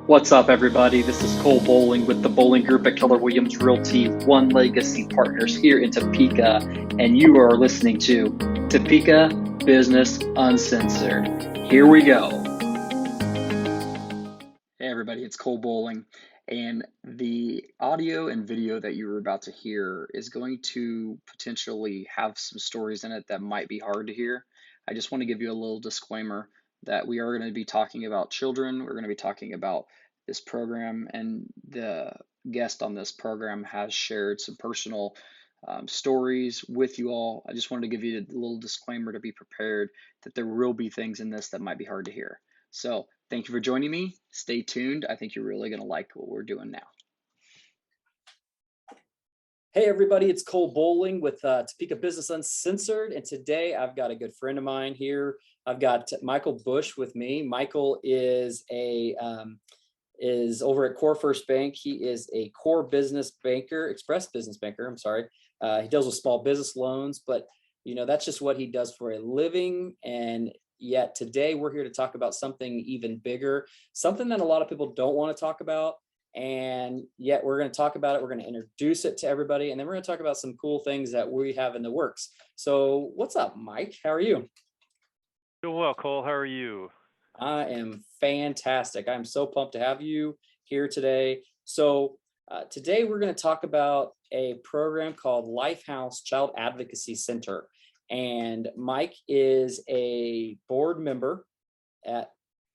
What's up, everybody? This is Cole Boling with the Boling Group at Keller Williams Realty, One Legacy Partners here in Topeka, and you are listening to Topeka Business Uncensored. Here we go. Hey, everybody, it's Cole Boling, and the audio and video that you were about to hear is going to potentially have some stories in it that might be hard to hear. I just want to give you a little disclaimer that we are going to be talking about children. We're going to be talking about this program, and the guest on this program has shared some personal stories with you all. I just wanted to give you a little disclaimer to be prepared that there will be things in this that might be hard to hear. So thank you for joining me. Stay tuned. I think you're really going to like what we're doing now. Hey everybody, it's Cole Boling with Topeka Business Uncensored, and today I've got a good friend of mine here. I've got Michael Bush with me. Michael is over at Core First Bank. He is a core business banker, express business banker. I'm sorry. He deals with small business loans, but that's just what he does for a living. And yet today we're here to talk about something even bigger, something that a lot of people don't want to talk about. And yet we're going to talk about it. We're going to introduce it to everybody. And then we're going to talk about some cool things that we have in the works. So what's up, Mike? How are you? Doing well, Cole. How are you? I am fantastic. I'm so pumped to have you here today. So today we're going to talk about a program called Lifehouse Child Advocacy Center. And Mike is a board member at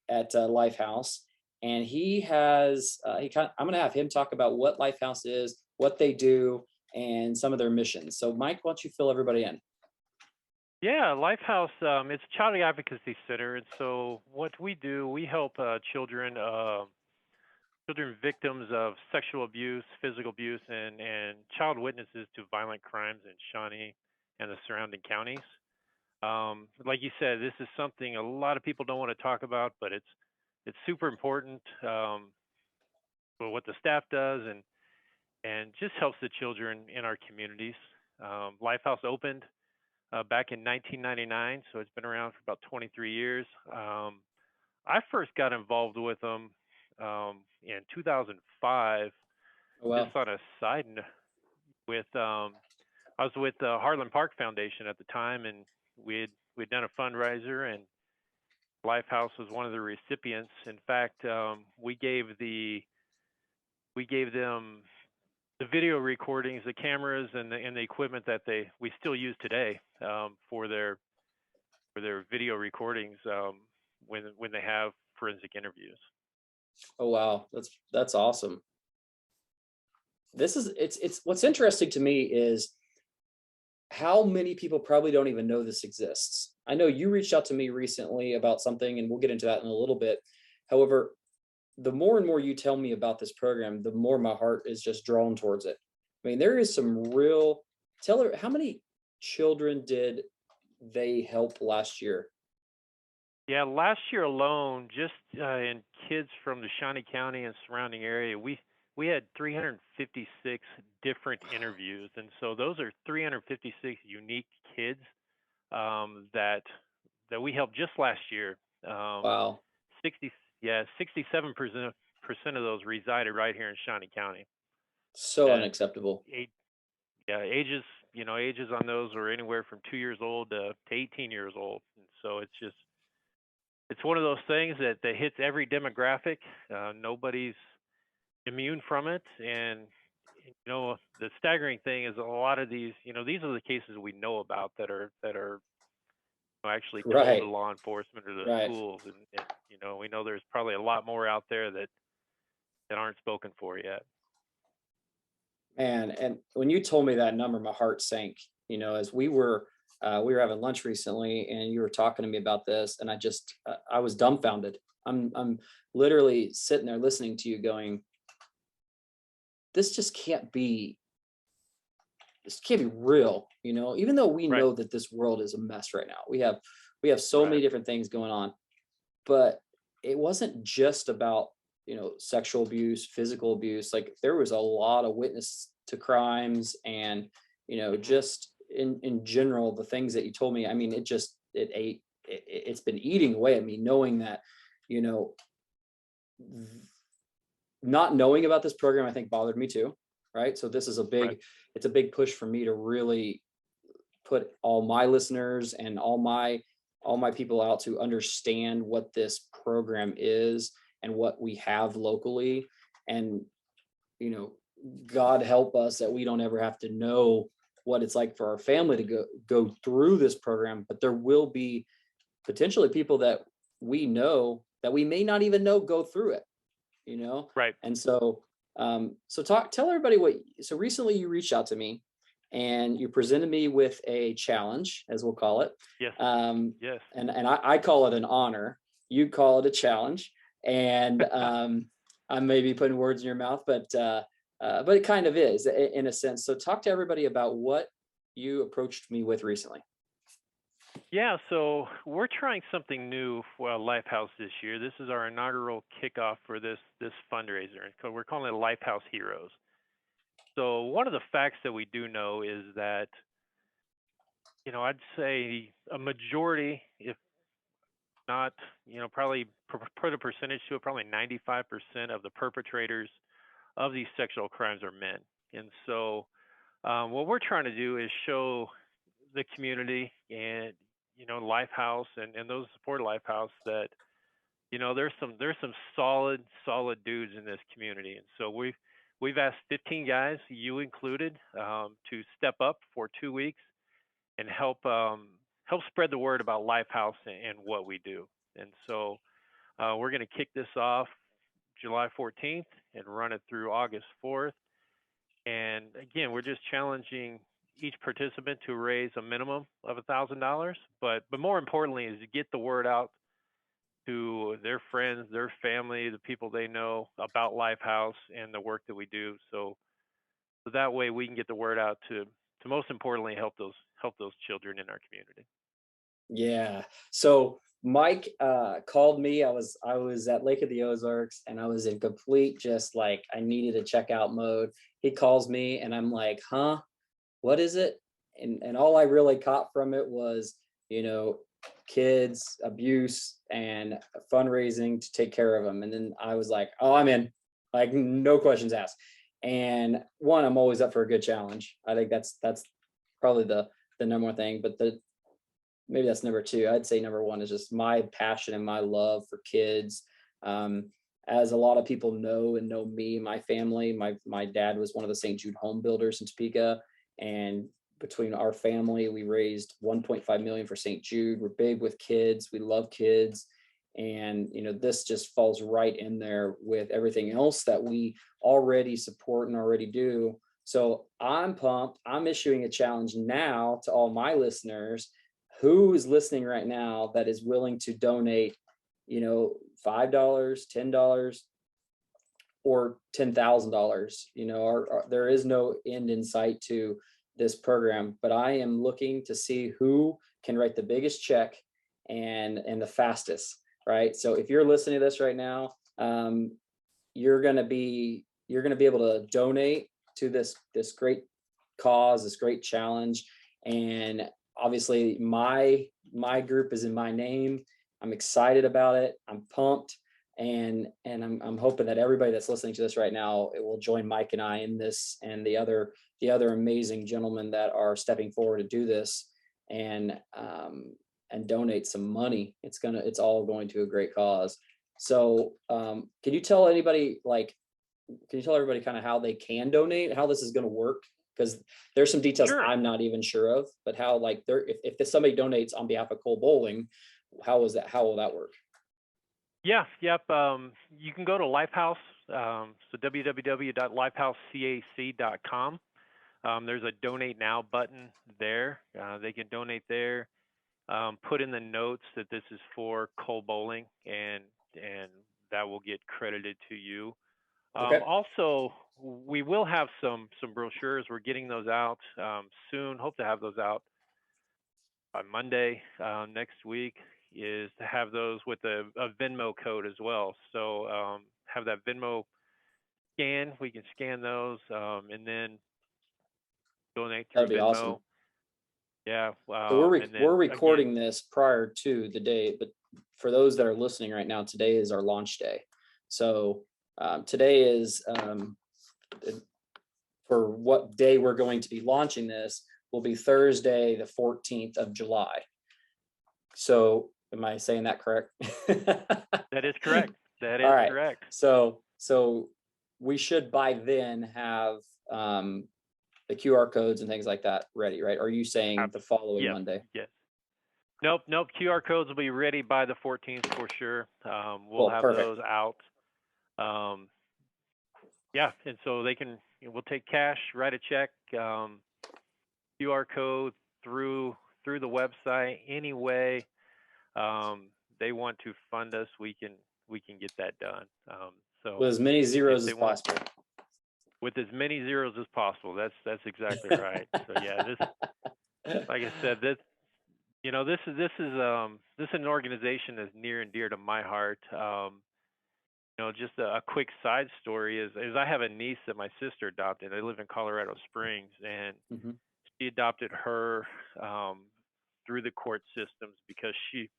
Lifehouse. And he has, I'm going to have him talk about what Lifehouse is, what they do, and some of their missions. So Mike, why don't you fill everybody in? Yeah, Lifehouse, it's a child advocacy center. And so what we do, we help children victims of sexual abuse, physical abuse, and child witnesses to violent crimes in Shawnee and the surrounding counties. Like you said, this is something a lot of people don't want to talk about, but it's super important for what the staff does and just helps the children in our communities. Lifehouse opened back in 1999, so it's been around for about 23 years. I first got involved with them in 2005. Oh, wow. Just on a side note, I was with the Harlan Park Foundation at the time, and we'd done a fundraiser, and Lifehouse was one of the recipients. In fact, we gave them the video recordings, the cameras, and the equipment that we still use today for their video recordings when they have forensic interviews. Oh, wow. That's awesome. It's what's interesting to me is how many people probably don't even know this exists. I know you reached out to me recently about something, and we'll get into that in a little bit. However, the more and more you tell me about this program, the more my heart is just drawn towards it. I mean, there is some real, how many children did they help last year? Yeah, last year alone, just in kids from the Shawnee County and surrounding area, we had 356 different interviews, and so those are 356 unique kids that we helped just last year. Wow. 67% of those resided right here in Shawnee County. So unacceptable. Ages on those are anywhere from 2 years old to 18 years old, and so it's one of those things that hits every demographic. Nobody's immune from it, and the staggering thing is a lot of these these are the cases we know about that are actually told Right. to law enforcement or the Right. schools, and we know there's probably a lot more out there that aren't spoken for yet. Man, and when you told me that number, my heart sank. As we were having lunch recently, and you were talking to me about this, and I was dumbfounded. I'm literally sitting there listening to you, going, this just can't be. This can't be real. Even though we know that this world is a mess right now, we have so many different things going on, but it wasn't just about sexual abuse, physical abuse. Like, there was a lot of witness to crimes, and just in general, the things that you told me, I mean, it's been eating away at me, knowing that not knowing about this program, I think, bothered me too. Right. So this is Right. it's a big push for me to really put all my listeners and all my people out to understand what this program is and what we have locally. And, you know, God help us that we don't ever have to know what it's like for our family to go through this program, but there will be potentially people that we know that we may not even know go through it, you know? Right. And so, tell everybody so recently you reached out to me and you presented me with a challenge, as we'll call it. Yes. Yes. And I call it an honor. You call it a challenge. And, I may be putting words in your mouth, but it kind of is in a sense. So talk to everybody about what you approached me with recently. Yeah, so we're trying something new for Lifehouse this year. This is our inaugural kickoff for this fundraiser, and we're calling it Lifehouse Heroes. So one of the facts that we do know is that, I'd say a majority, if not, probably put a percentage to it, probably 95% of the perpetrators of these sexual crimes are men. And so what we're trying to do is show the community and Lifehouse and those who support Lifehouse that there's some solid dudes in this community, and so we've asked 15 guys, you included, to step up for 2 weeks and help spread the word about Lifehouse and what we do. And so we're going to kick this off July 14th and run it through August 4th. And again, we're just challenging each participant to raise a minimum of $1,000, but more importantly is to get the word out to their friends, their family, the people they know about Lifehouse and the work that we do. So that way we can get the word out to most importantly help those children in our community. Yeah. So Mike called me. I was at Lake of the Ozarks and I was in complete just like I needed a checkout mode. He calls me and I'm like, huh? What is it? And all I really caught from it was, kids, abuse, and fundraising to take care of them. And then I was like, oh, I'm in, like no questions asked. And one, I'm always up for a good challenge. I think that's probably the number one thing, but maybe that's number two. I'd say number one is just my passion and my love for kids. As a lot of people know and know me, my family, my dad was one of the St. Jude home builders in Topeka. And between our family, we raised 1.5 million for St. Jude. We're big with kids. We love kids. And, this just falls right in there with everything else that we already support and already do. So I'm pumped. I'm issuing a challenge now to all my listeners. Who is listening right now that is willing to donate, $5, $10, or $10,000? There is no end in sight to this program, but I am looking to see who can write the biggest check and the fastest, right? So if you're listening to this right now, you're going to be able to donate to this great cause, this great challenge. And obviously my group is in my name. I'm excited about it. I'm pumped. And I'm hoping that everybody that's listening to this right now, it will join Mike and I in this, and the other amazing gentlemen that are stepping forward to do this and donate some money. It's all going to a great cause. So can you tell everybody kind of how they can donate, how this is going to work? Because there's some details Sure. I'm not even sure of, but how if somebody donates on behalf of Cole Boling, how will that work? Yeah, yep. You can go to Lifehouse, so www.lifehousecac.com. There's a donate now button there. They can donate there. Put in the notes that this is for Cole Boling, and that will get credited to you. Okay. Also, we will have some brochures. We're getting those out soon. Hope to have those out by Monday next week. Is to have those with a Venmo code as well. So have that Venmo scan. We can scan those and then donate through That'd be Venmo. awesome. Yeah. So we're recording this prior to the day, but for those that are listening right now, today is our launch day. So Today is for what day we're going to be launching this will be Thursday, the 14th of July. So am I saying that correct? That is correct. That is All right. correct. So we should by then have the QR codes and things like that ready, right? Are you saying the following Yes, Monday? yes. Nope. QR codes will be ready by the 14th for sure. We'll have perfect. those out. Yeah, and so we'll take cash, write a check, QR code through the website. Any way they want to fund us, we can get that done. So with as many zeros as possible. With as many zeros as possible. That's exactly right. So yeah, this, like I said, this is an organization that's near and dear to my heart. Just a quick side story is I have a niece that my sister adopted. I live in Colorado Springs, and she adopted her through the court systems because she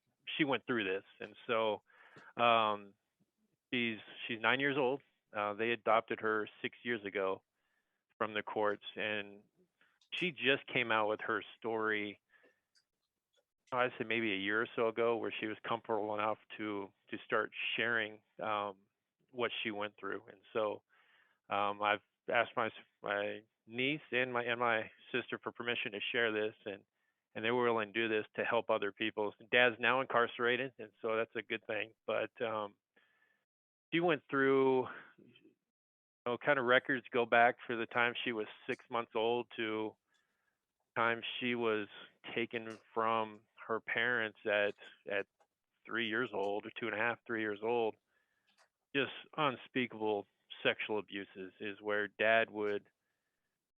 went through this, and so she's 9 years old. They adopted her 6 years ago from the courts, and she just came out with her story. I'd say maybe a year or so ago, where she was comfortable enough to start sharing what she went through, and so I've asked my niece and my sister for permission to share this, and they were willing to do this to help other people. Dad's now incarcerated, and so that's a good thing. But she went through, kind of records go back for the time she was 6 months old to time she was taken from her parents at 3 years old, or 2.5, 3 years old. Just unspeakable sexual abuses is where dad would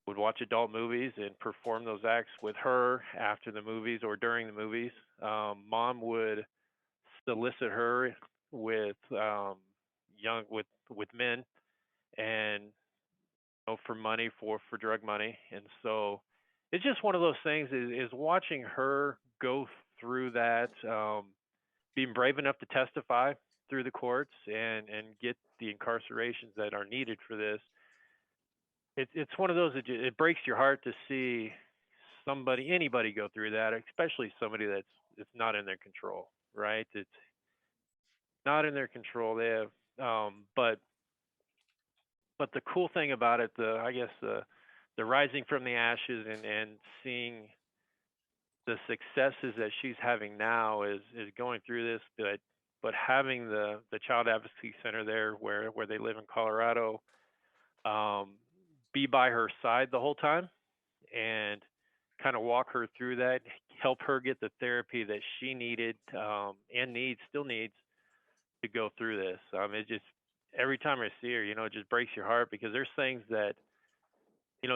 watch adult movies and perform those acts with her after the movies or during the movies. Mom would solicit her with with men, and for money, for drug money. And so it's just one of those things, is watching her go through that, being brave enough to testify through the courts and get the incarcerations that are needed for this. It's one of those that it breaks your heart to see anybody go through that, especially somebody it's not in their control, right? It's not in their control. They have, but the cool thing about it, I guess the rising from the ashes and seeing the successes that she's having now is going through this, but having the Child Advocacy Center there, where they live in Colorado, be by her side the whole time and kind of walk her through that, help her get the therapy that she needed, and still needs to go through this. It just, every time I see her, it just breaks your heart, because there's things that,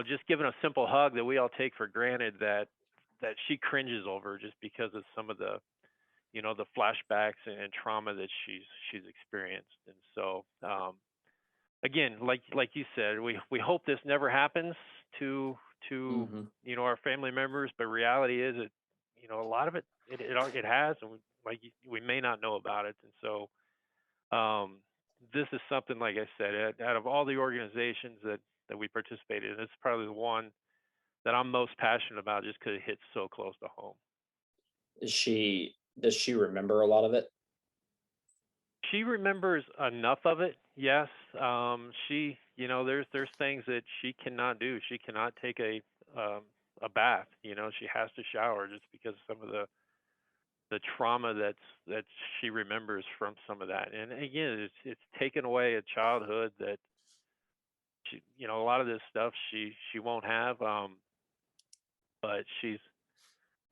just giving a simple hug that we all take for granted, that she cringes over, just because of some of the, the flashbacks and trauma that she's experienced. And so, again, like you said, we hope this never happens to our family members, but reality is, a lot of it has, and we may not know about it. And so this is something, like I said, out of all the organizations that we participate in, it's probably the one that I'm most passionate about, just because it hits so close to home. Does she remember a lot of it? She remembers enough of it, yes. She, there's things that she cannot do. She cannot take a bath. She has to shower, just because of some of the trauma that she remembers from some of that. And again, it's taken away a childhood that she, a lot of this stuff she won't have. But she's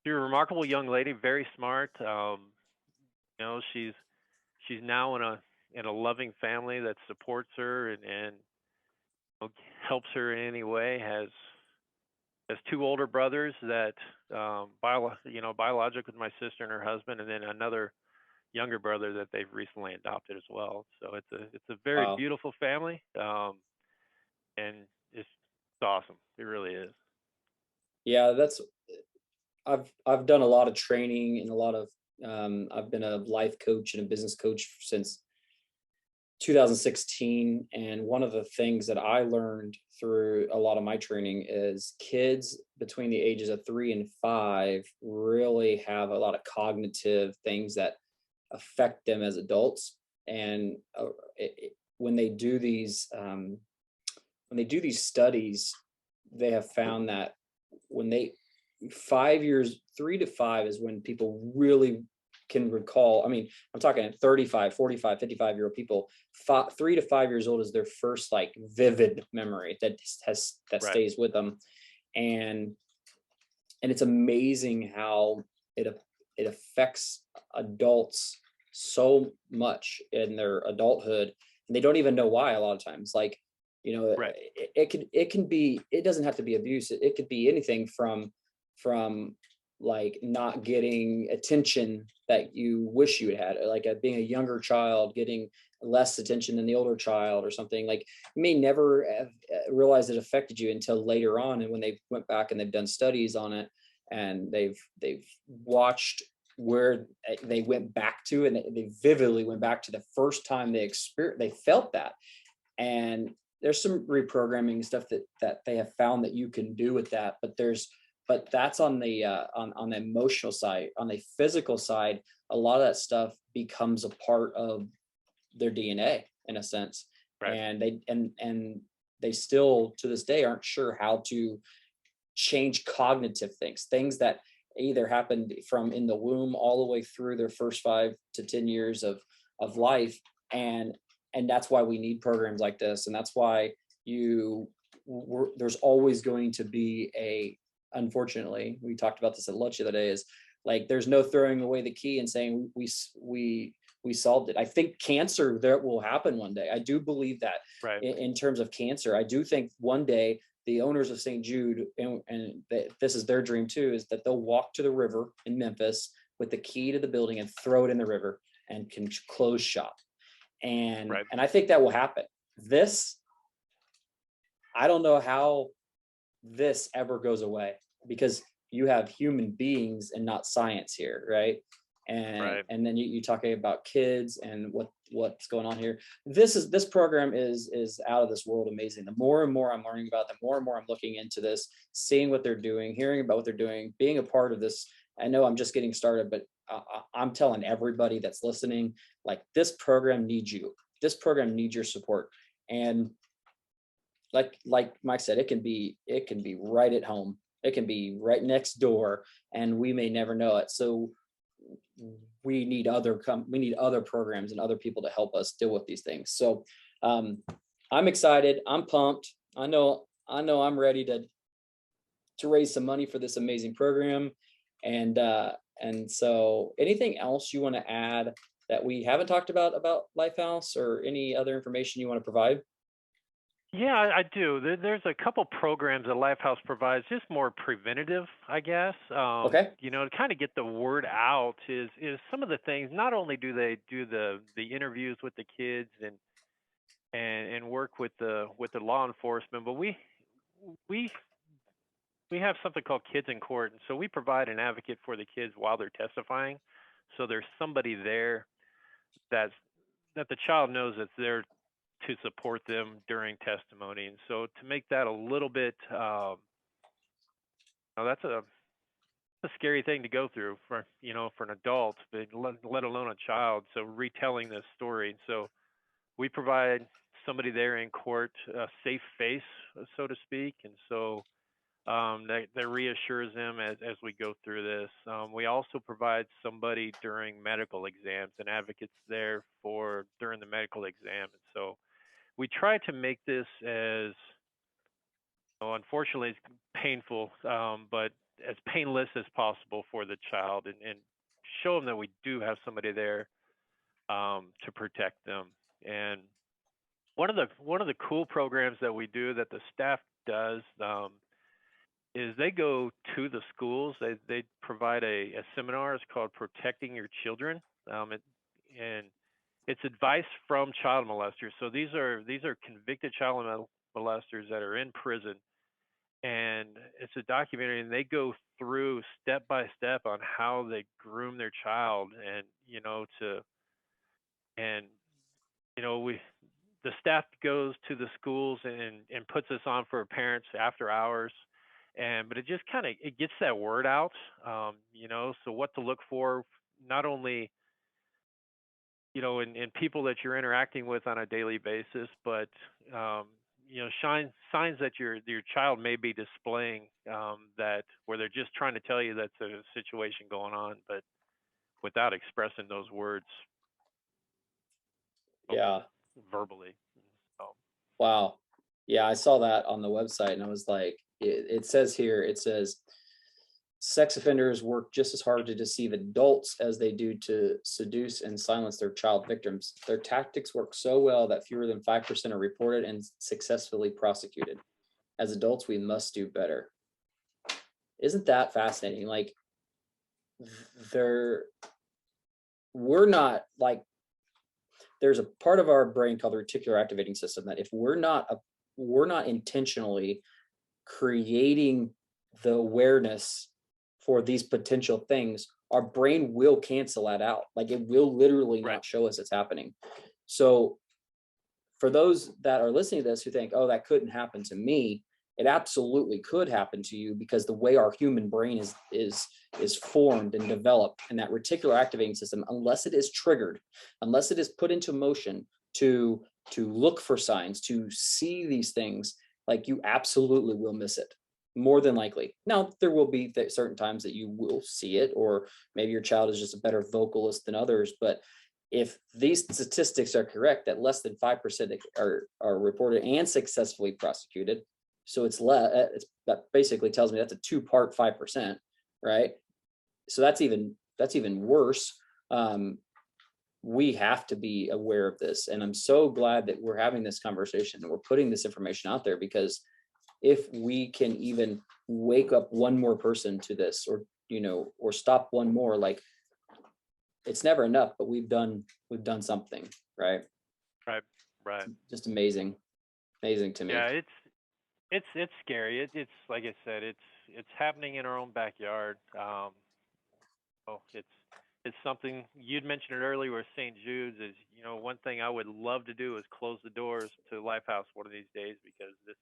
a remarkable young lady, very smart. She's now in a loving family that supports her and helps her in any way. Has two older brothers that biological with my sister and her husband, and then another younger brother that they've recently adopted as well. So it's a very beautiful family, and it's awesome. It really is. Yeah, I've done a lot of training and a lot of I've been a life coach and a business coach since 2016. And one of the things that I learned through a lot of my training is kids between the ages of 3 and 5 really have a lot of cognitive things that affect them as adults. And when they do these studies, they have found that when they 5 years, 3 to 5 is when people really can recall. I mean, I'm talking 35, 45, 55-year-old people. 3 to 5 years old is their first like vivid memory that Right. stays with them. And it's amazing how it it affects adults so much in their adulthood, and they don't even know why a lot of times. Like, Right. it can be, it doesn't have to be abuse. It could be anything from like not getting attention that you wish you had, like being a younger child getting less attention than the older child or something. Like, you may never have realized it affected you until later on, and when they went back and they've done studies on it, and they've watched where they went back to, and they vividly went back to the first time they felt that. And there's some reprogramming stuff that they have found that you can do with that, but that's on the on the emotional side. On the physical side, a lot of that stuff becomes a part of their DNA in a sense. Right. And they still to this day aren't sure how to change cognitive things that either happened from in the womb all the way through their first 5 to 10 years of life. And that's why we need programs like this. And that's why there's always going to be unfortunately, we talked about this at lunch the other day, is like, there's no throwing away the key and saying we solved it. I think cancer, there will happen one day. I do believe that. Right. In terms of cancer, I do think one day the owners of St. Jude, and this is their dream too, is that they'll walk to the river in Memphis with the key to the building and throw it in the river and can close shop. And Right. I think that will happen. I don't know how this ever goes away, because you have human beings and not science here, right? Right. And then you talking about kids and what's going on here. This program is out of this world amazing. The more and more I'm learning about, the more and more I'm looking into this, seeing what they're doing, hearing about what they're doing, being a part of this. I know I'm just getting started, but I'm telling everybody that's listening, like, this program needs you. This program needs your support. And like Mike said, it can be right at home. It can be right next door, and we may never know it. So we need other programs and other people to help us deal with these things. So I'm excited. I'm pumped. I know I'm ready to raise some money for this amazing program. And so, anything else you want to add that we haven't talked about Lifehouse, or any other information you want to provide? Yeah, I do. There's a couple programs that Lifehouse provides, just more preventative, I guess. Okay. To kind of get the word out is some of the things. Not only do they do the interviews with the kids and work with the law enforcement, but we we have something called Kids in Court, and so we provide an advocate for the kids while they're testifying. So there's somebody there that's that the child knows that's there to support them during testimony. And so to make that a little bit, that's a scary thing to go through for an adult, but let alone a child. So retelling this story. And so we provide somebody there in court, a safe face, so to speak. And so that reassures them as we go through this. We also provide somebody during medical exams, an advocate's there for during the medical exam. And so we try to make this as, unfortunately, it's painful, but as painless as possible for the child, and show them that we do have somebody there to protect them. And one of the cool programs that we do that the staff does is they go to the schools. They provide a seminar. It's called Protecting Your Children, and it's advice from child molesters. So these are convicted child molesters that are in prison, and it's a documentary, and they go through step by step on how they groom their child, and to and the staff goes to the schools and puts us on for parents after hours, but it just kind of it gets that word out, so what to look for, not only in people that you're interacting with on a daily basis, but signs that your child may be displaying, that where they're just trying to tell you that's a situation going on, but without expressing those words Yeah. verbally. So, Wow. Yeah, I saw that on the website and I was like, it says here, it says sex offenders work just as hard to deceive adults as they do to seduce and silence their child victims. Their tactics work so well that fewer than 5% are reported and successfully prosecuted. As adults, we must do better. Isn't that fascinating? Like, there, we're not like, there's a part of our brain called the reticular activating system that if we're not intentionally creating the awareness for these potential things, our brain will cancel that out. Like it will literally right. not show us it's happening. So for those that are listening to this who think, oh, that couldn't happen to me, it absolutely could happen to you, because the way our human brain is formed and developed, and that reticular activating system, unless it is triggered, unless it is put into motion to look for signs, to see these things, like you absolutely will miss it, more than likely. Now, there will be certain times that you will see it, or maybe your child is just a better vocalist than others. But if these statistics are correct, that less than 5% are reported and successfully prosecuted, so that basically tells me that's a two-part 5%, right? So that's even worse. We have to be aware of this, and I'm so glad that we're having this conversation and we're putting this information out there, because if we can even wake up one more person to this, or stop one more, like, it's never enough, but we've done something, right? Right. Just amazing to me. Yeah, it's scary. It's like I said, it's happening in our own backyard. It's something you'd mentioned it earlier with St. Jude's. Is one thing I would love to do is close the doors to Lifehouse one of these days, because this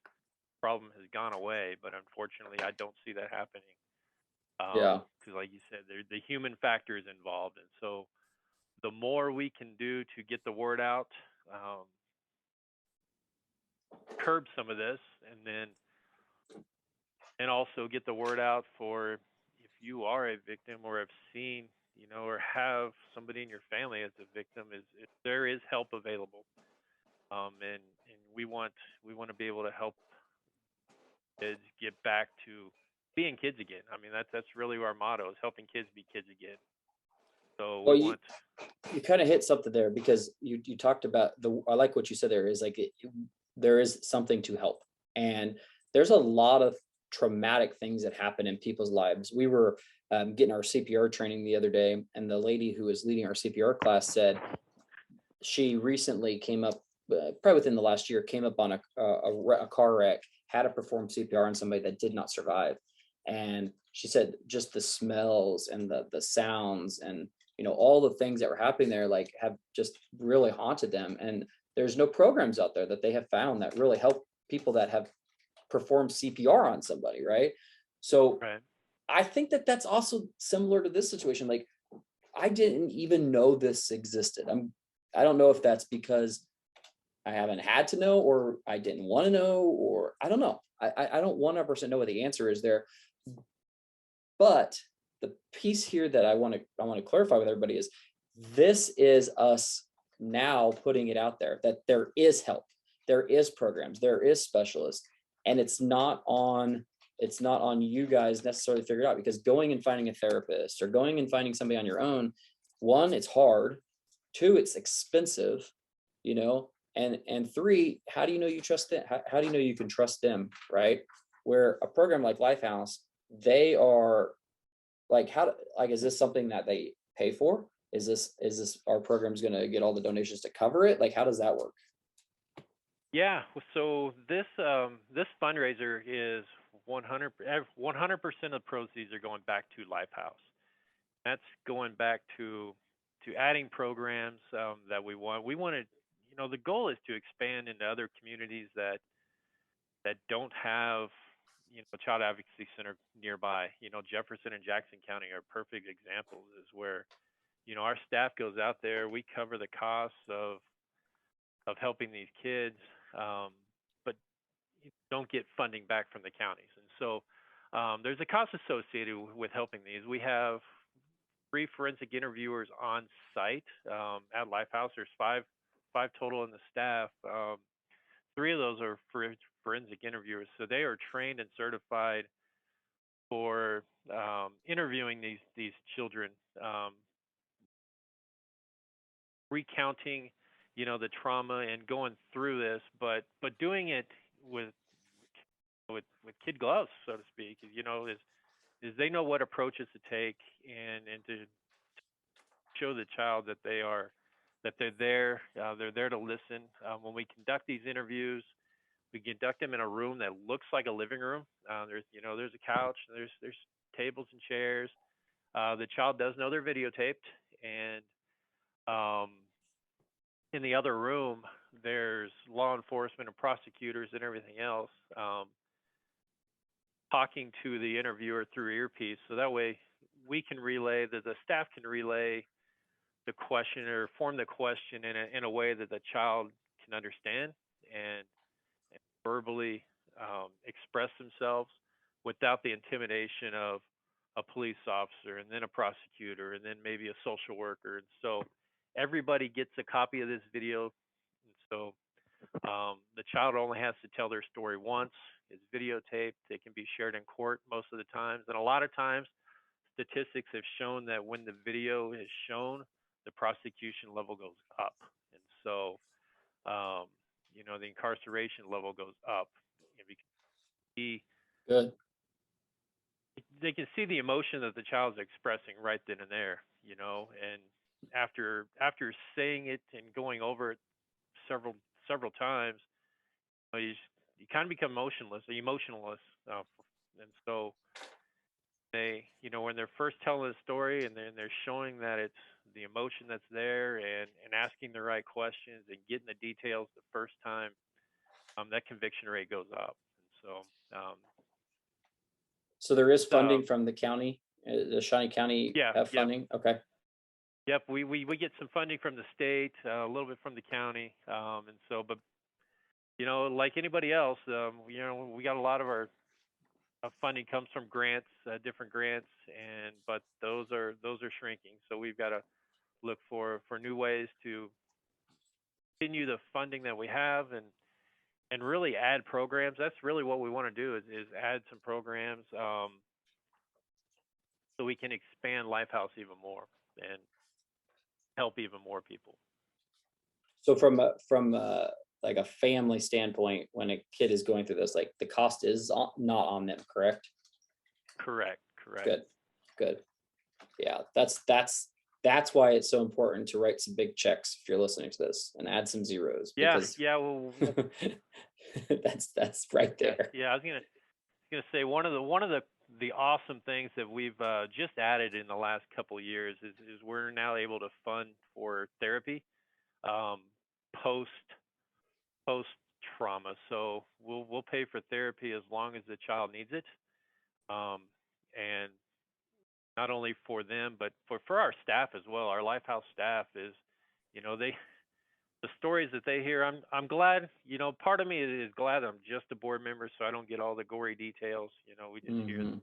problem has gone away, but unfortunately I don't see that happening. Yeah. Because like you said, the human factor is involved, and so the more we can do to get the word out, curb some of this, and also get the word out for, if you are a victim or have seen, or have somebody in your family as a victim, is there is help available, and we want to be able to help kids get back to being kids again. I mean, that's really our motto, is helping kids be kids again. So we Well, want. you kind of hit something there, because you talked about I like what you said there, is like there is something to help, and there's a lot of traumatic things that happen in people's lives. We were getting our CPR training the other day, and the lady who was leading our CPR class said she recently came up, probably within the last year, came up on a car wreck, had to perform CPR on somebody that did not survive. And she said just the smells and the sounds and all the things that were happening there, like, have just really haunted them. And there's no programs out there that they have found that really help people that have performed CPR on somebody, right? So Right. I think that that's also similar to this situation. Like, I didn't even know this existed. I don't know if that's because I haven't had to know, or I didn't want to know, or I don't know. I don't 100% know what the answer is there. But the piece here that I want to clarify with everybody is, this is us now putting it out there that there is help, there is programs, there is specialists, and it's not on you guys necessarily to figure it out, because going and finding a therapist or going and finding somebody on your own, one, it's hard, two, it's expensive, and three, how do you know you trust them? How do you know you can trust them, right? Where a program like Lifehouse, they are like, is this something that they pay for? Is this our program's going to get all the donations to cover it? Like, how does that work? Yeah. So this fundraiser is 100% of proceeds are going back to Lifehouse. That's going back to adding programs that we want. We wanted, the goal is to expand into other communities that don't have, a child advocacy center nearby. Jefferson and Jackson County are perfect examples, is where, our staff goes out there, we cover the costs of helping these kids, but don't get funding back from the counties. And so there's a cost associated with helping these. We have 3 forensic interviewers on site at Lifehouse. There's five total in the staff. 3 of those are forensic interviewers, so they are trained and certified for interviewing these children, recounting, the trauma and going through this, but doing it with kid gloves, so to speak. Is they know what approaches to take, and to show the child that they're there to listen. When we conduct these interviews, we conduct them in a room that looks like a living room. There's a couch, there's tables and chairs. The child does know they're videotaped, and in the other room, there's law enforcement and prosecutors and everything else talking to the interviewer through earpiece. So that way we can relay, that the staff can relay the question or form the question in a way that the child can understand and verbally express themselves without the intimidation of a police officer and then a prosecutor and then maybe a social worker. And so everybody gets a copy of this video. And so the child only has to tell their story once. It's videotaped. It can be shared in court most of the times. And a lot of times, statistics have shown that when the video is shown, the prosecution level goes up. And so, the incarceration level goes up. Good. They can see the emotion that the child's expressing right then and there, and after saying it and going over it several times, you kind of become emotionless, and so they, when they're first telling the story and then they're showing that it's the emotion that's there and asking the right questions and getting the details the first time, that conviction rate goes up. And so there is funding from the county. The Shawnee County yeah, have funding. Yep. Okay. Yep, we get some funding from the state, a little bit from the county, and so, but like anybody else, we got a lot of our funding comes from grants, different grants, but those are shrinking. So we've got to look for new ways to continue the funding that we have and really add programs. That's really what we want to do is add some programs so we can expand Lifehouse even more and help even more people. So from like a family standpoint, when a kid is going through this, like the cost is not on them, correct? Correct. Good. Yeah, that's why it's so important to write some big checks if you're listening to this and add some zeros. Yeah. Well, that's right there. Yeah, I was gonna say one of the awesome things that we've just added in the last couple of years is we're now able to fund for therapy post trauma. So we'll pay for therapy as long as the child needs it, and not only for them but for our staff as well. Our Lifehouse staff is, the stories that they hear, I'm glad, part of me is glad I'm just a board member, so I don't get all the gory details. We just hear them.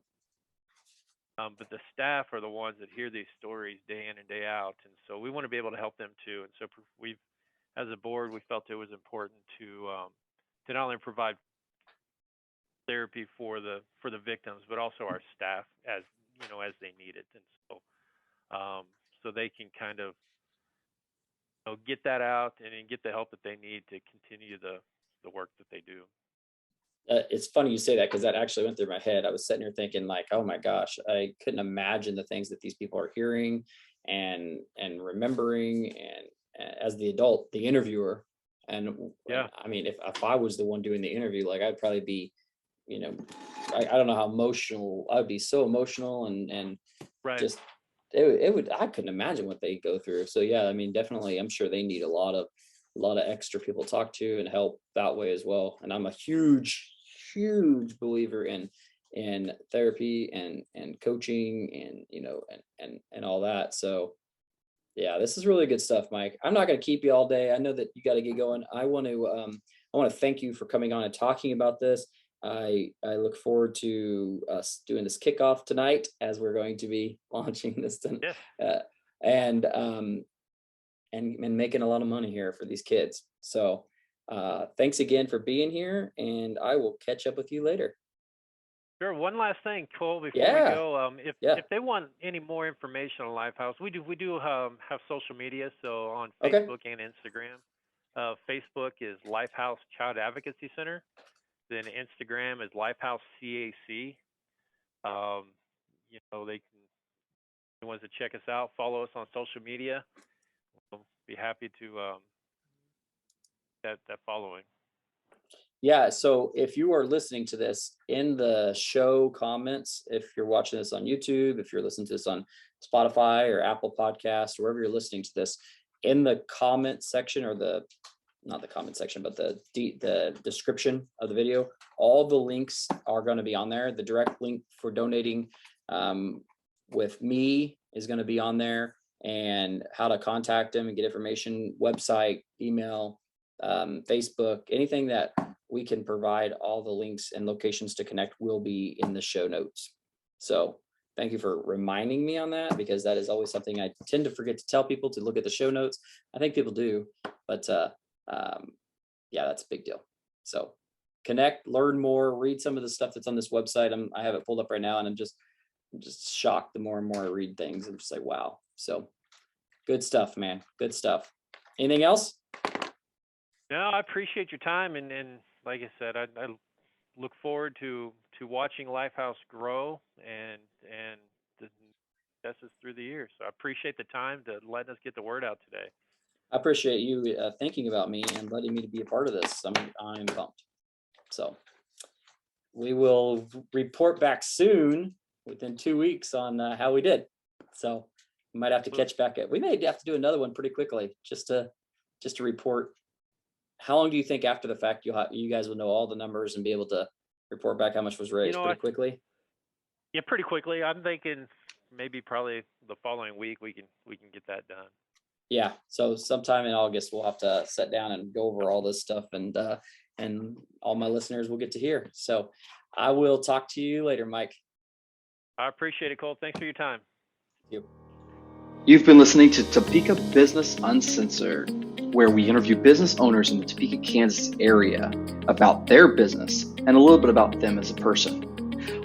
But the staff are the ones that hear these stories day in and day out, and so we want to be able to help them too. And so as a board, we felt it was important to not only provide therapy for the victims, but also our staff as they need it, and so they can kind of get that out and get the help that they need to continue the work that they do. It's funny you say that, because that actually went through my head. I was sitting here thinking like, oh my gosh, I couldn't imagine the things that these people are hearing and remembering, and as the adult, the interviewer. And yeah, I mean, if I was the one doing the interview, like I'd probably be, I don't know how emotional I'd be, so emotional and right. Just it would, I couldn't imagine what they go through. So yeah, I mean, definitely, I'm sure they need a lot of lot of extra people to talk to and help that way as well. And I'm a huge believer in therapy and coaching and, you know, and all that. So yeah, this is really good stuff, Mike. I'm not going to keep you all day. I know that you got to get going. I want to thank you for coming on and talking about this. I look forward to us doing this kickoff tonight, as we're going to be launching this and making a lot of money here for these kids. So thanks again for being here, and I will catch up with you later. Sure. One last thing, Cole, before we go. If they want any more information on Lifehouse, we do have social media. So on Facebook and Instagram. Facebook is Lifehouse Child Advocacy Center. Then Instagram is Lifehouse CAC. You know, they can, if anyone wants to check us out, follow us on social media. We'll be happy to that following. Yeah, so if you are listening to this in the show comments, if you're watching this on YouTube, if you're listening to this on Spotify or Apple Podcasts, wherever you're listening to this, in the comment section, or not the comment section, but the description of the video, all the links are going to be on there. The direct link for donating with me is going to be on there, and how to contact them and get information, website, email, Facebook, anything that we can provide. All the links and locations to connect will be in the show notes. So thank you for reminding me on that, because that is always something I tend to forget to tell people, to look at the show notes. I think people do, but yeah, that's a big deal. So connect, learn more, read some of the stuff that's on this website. I have it pulled up right now, and I'm just shocked the more and more I read things. I'm just like, wow. So good stuff, man. Good stuff. Anything else? No, I appreciate your time, and like I said, I look forward to watching Lifehouse grow and the successes through the years. So I appreciate the time to letting us get the word out today. I appreciate you thinking about me and letting me to be a part of this. I'm pumped. So we will report back soon, within 2 weeks, on how we did. So we might have to catch back up. We may have to do another one pretty quickly, just to report. How long do you think after the fact you guys will know all the numbers and be able to report back how much was raised? Pretty quickly? Yeah, pretty quickly. I'm thinking maybe probably the following week we can get that done. Yeah, so sometime in August we'll have to sit down and go over all this stuff, and all my listeners will get to hear. So I will talk to you later, Mike. I appreciate it, Cole. Thanks for your time. Thank you. You've been listening to Topeka Business Uncensored, where we interview business owners in the Topeka, Kansas area about their business and a little bit about them as a person.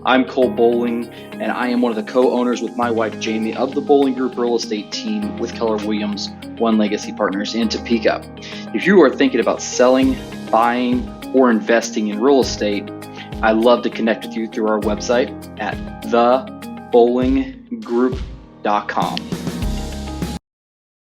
I'm Cole Boling, and I am one of the co-owners with my wife Jamie of the Boling Group real estate team with Keller Williams One Legacy Partners in Topeka. If you are thinking about selling, buying, or investing in real estate, I'd love to connect with you through our website at thebolinggroup.com.